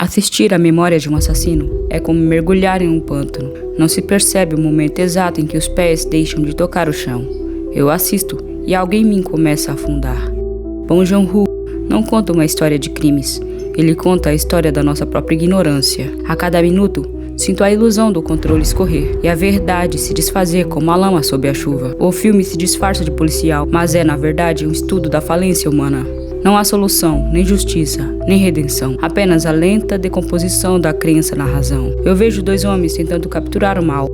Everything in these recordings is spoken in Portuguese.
Assistir à memória de um assassino é como mergulhar em um pântano. Não se percebe o momento exato em que os pés deixam de tocar o chão. Eu assisto e algo em mim começa a afundar. Bong Joon-ho não conta uma história de crimes. Ele conta a história da nossa própria ignorância. A cada minuto, sinto a ilusão do controle escorrer e a verdade se desfazer como a lama sob a chuva. O filme se disfarça de policial, mas é, na verdade, um estudo da falência humana. Não há solução, nem justiça, nem redenção. Apenas a lenta decomposição da crença na razão. Eu vejo dois homens tentando capturar o mal.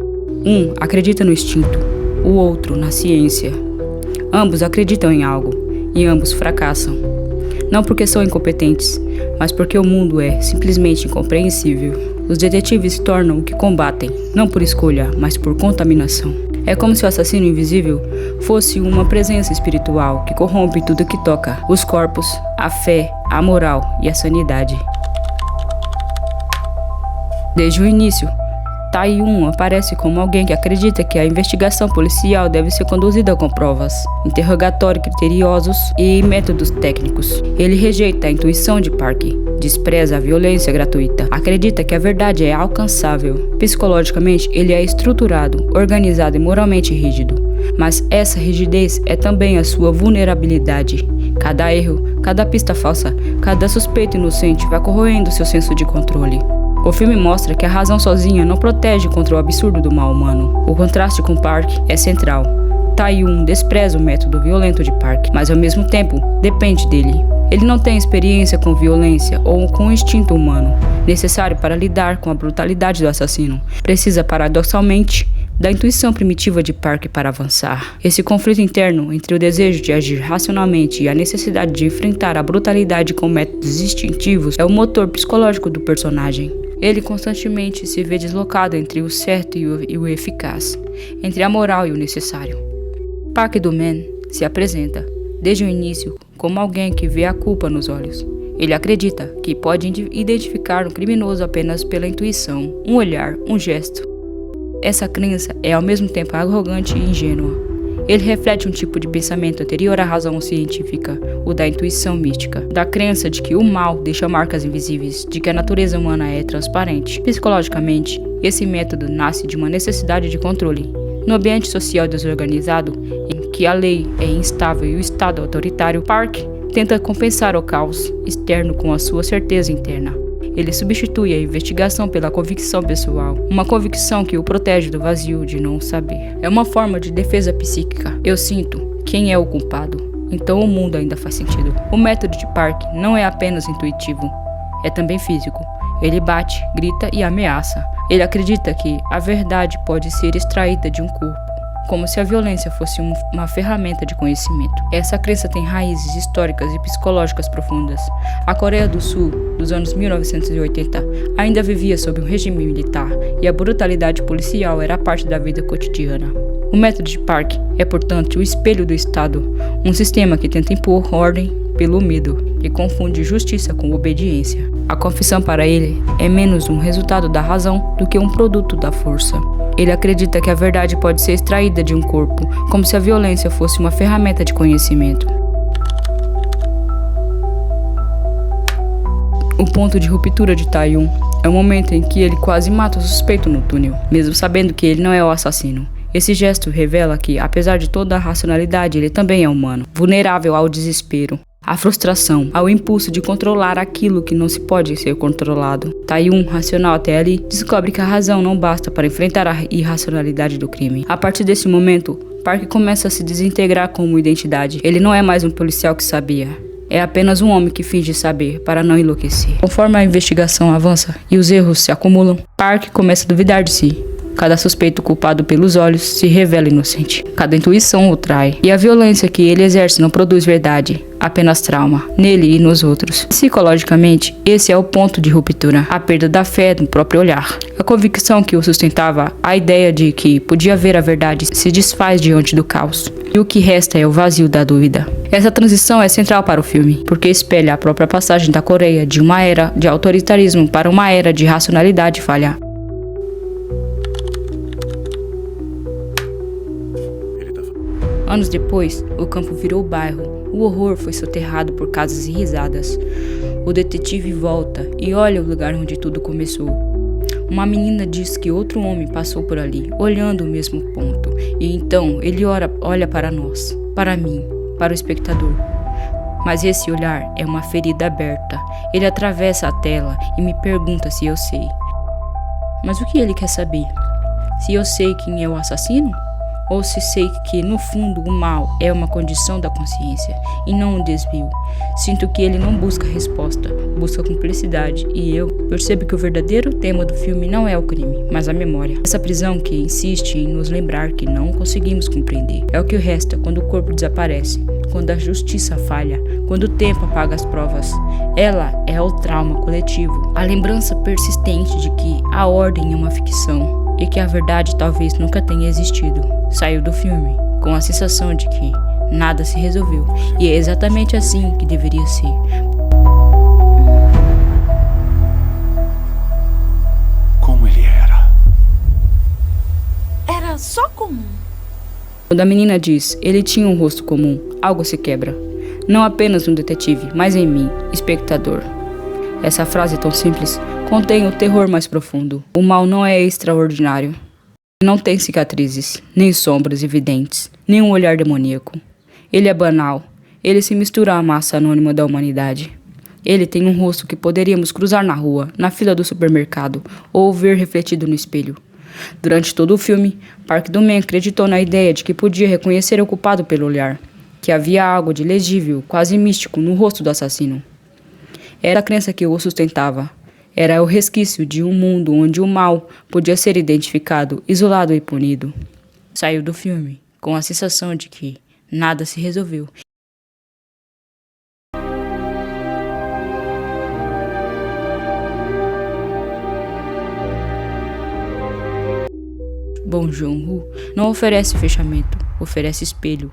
Um acredita no instinto, o outro na ciência. Ambos acreditam em algo, e ambos fracassam. Não porque são incompetentes, mas porque o mundo é simplesmente incompreensível. Os detetives se tornam o que combatem, não por escolha, mas por contaminação. É como se o assassino invisível fosse uma presença espiritual que corrompe tudo que toca: os corpos, a fé, a moral e a sanidade. Desde o início, Tae-yoon aparece como alguém que acredita que a investigação policial deve ser conduzida com provas, interrogatórios criteriosos e métodos técnicos. Ele rejeita a intuição de Park, despreza a violência gratuita, acredita que a verdade é alcançável. Psicologicamente, ele é estruturado, organizado e moralmente rígido. Mas essa rigidez é também a sua vulnerabilidade. Cada erro, cada pista falsa, cada suspeito inocente vai corroendo seu senso de controle. O filme mostra que a razão sozinha não protege contra o absurdo do mal humano. O contraste com Park é central. Tae-yoon despreza o método violento de Park, mas ao mesmo tempo depende dele. Ele não tem experiência com violência ou com o instinto humano necessário para lidar com a brutalidade do assassino. Precisa, paradoxalmente, da intuição primitiva de Park para avançar. Esse conflito interno entre o desejo de agir racionalmente e a necessidade de enfrentar a brutalidade com métodos instintivos é o motor psicológico do personagem. Ele constantemente se vê deslocado entre o certo e o eficaz, entre a moral e o necessário. Park Do-man se apresenta, desde o início, como alguém que vê a culpa nos olhos. Ele acredita que pode identificar um criminoso apenas pela intuição, um olhar, um gesto. Essa crença é ao mesmo tempo arrogante e ingênua. Ele reflete um tipo de pensamento anterior à razão científica, o da intuição mística, da crença de que o mal deixa marcas invisíveis, de que a natureza humana é transparente. Psicologicamente, esse método nasce de uma necessidade de controle. No ambiente social desorganizado, em que a lei é instável e o Estado autoritário, Park tenta compensar o caos externo com a sua certeza interna. Ele substitui a investigação pela convicção pessoal, uma convicção que o protege do vazio de não saber. É uma forma de defesa psíquica. Eu sinto quem é o culpado, então o mundo ainda faz sentido. O método de Park não é apenas intuitivo, é também físico. Ele bate, grita e ameaça. Ele acredita que a verdade pode ser extraída de um corpo, como se a violência fosse uma ferramenta de conhecimento. Essa crença tem raízes históricas e psicológicas profundas. A Coreia do Sul, dos anos 1980, ainda vivia sob um regime militar e a brutalidade policial era parte da vida cotidiana. O método de Park é, portanto, o espelho do Estado, um sistema que tenta impor ordem pelo medo e confunde justiça com obediência. A confissão para ele é menos um resultado da razão do que um produto da força. Ele acredita que a verdade pode ser extraída de um corpo, como se a violência fosse uma ferramenta de conhecimento. O ponto de ruptura de Tae-yoon é o momento em que ele quase mata o suspeito no túnel, mesmo sabendo que ele não é o assassino. Esse gesto revela que, apesar de toda a racionalidade, ele também é humano, vulnerável ao desespero, à frustração, ao impulso de controlar aquilo que não se pode ser controlado. Tae-yoon, racional até ali, descobre que a razão não basta para enfrentar a irracionalidade do crime. A partir desse momento, Park começa a se desintegrar como identidade. Ele não é mais um policial que sabia. É apenas um homem que finge saber para não enlouquecer. Conforme a investigação avança e os erros se acumulam, Park começa a duvidar de si. Cada suspeito culpado pelos olhos se revela inocente. Cada intuição o trai. E a violência que ele exerce não produz verdade, apenas trauma, nele e nos outros. Psicologicamente, esse é o ponto de ruptura. A perda da fé no próprio olhar. A convicção que o sustentava, a ideia de que podia ver a verdade, se desfaz diante do caos. E o que resta é o vazio da dúvida. Essa transição é central para o filme, porque espelha a própria passagem da Coreia de uma era de autoritarismo para uma era de racionalidade falha. Anos depois, o campo virou bairro. O horror foi soterrado por casas e risadas. O detetive volta e olha o lugar onde tudo começou. Uma menina diz que outro homem passou por ali, olhando o mesmo ponto. E então ele olha para nós, para mim, para o espectador. Mas esse olhar é uma ferida aberta. Ele atravessa a tela e me pergunta se eu sei. Mas o que ele quer saber? Se eu sei quem é o assassino? Ou se sei que, no fundo, o mal é uma condição da consciência e não um desvio. Sinto que ele não busca resposta, busca cumplicidade, e eu percebo que o verdadeiro tema do filme não é o crime, mas a memória. Essa prisão que insiste em nos lembrar que não conseguimos compreender. É o que resta quando o corpo desaparece, quando a justiça falha, quando o tempo apaga as provas. Ela é o trauma coletivo, a lembrança persistente de que a ordem é uma ficção e que a verdade talvez nunca tenha existido. Saiu do filme com a sensação de que nada se resolveu, e é exatamente assim que deveria ser. Como ele era? Era só comum. Quando a menina diz, ele tinha um rosto comum, algo se quebra. Não apenas no detetive, mas em mim, espectador. Essa frase tão simples contém o terror mais profundo. O mal não é extraordinário. Não tem cicatrizes, nem sombras evidentes, nem um olhar demoníaco. Ele é banal. Ele se mistura à massa anônima da humanidade. Ele tem um rosto que poderíamos cruzar na rua, na fila do supermercado, ou ver refletido no espelho. Durante todo o filme, Park Do-man acreditou na ideia de que podia reconhecer o culpado pelo olhar, que havia algo de legível, quase místico, no rosto do assassino. Era a crença que o sustentava. Era o resquício de um mundo onde o mal podia ser identificado, isolado e punido. Saiu do filme com a sensação de que nada se resolveu. Bong Joon-ho não oferece fechamento, oferece espelho.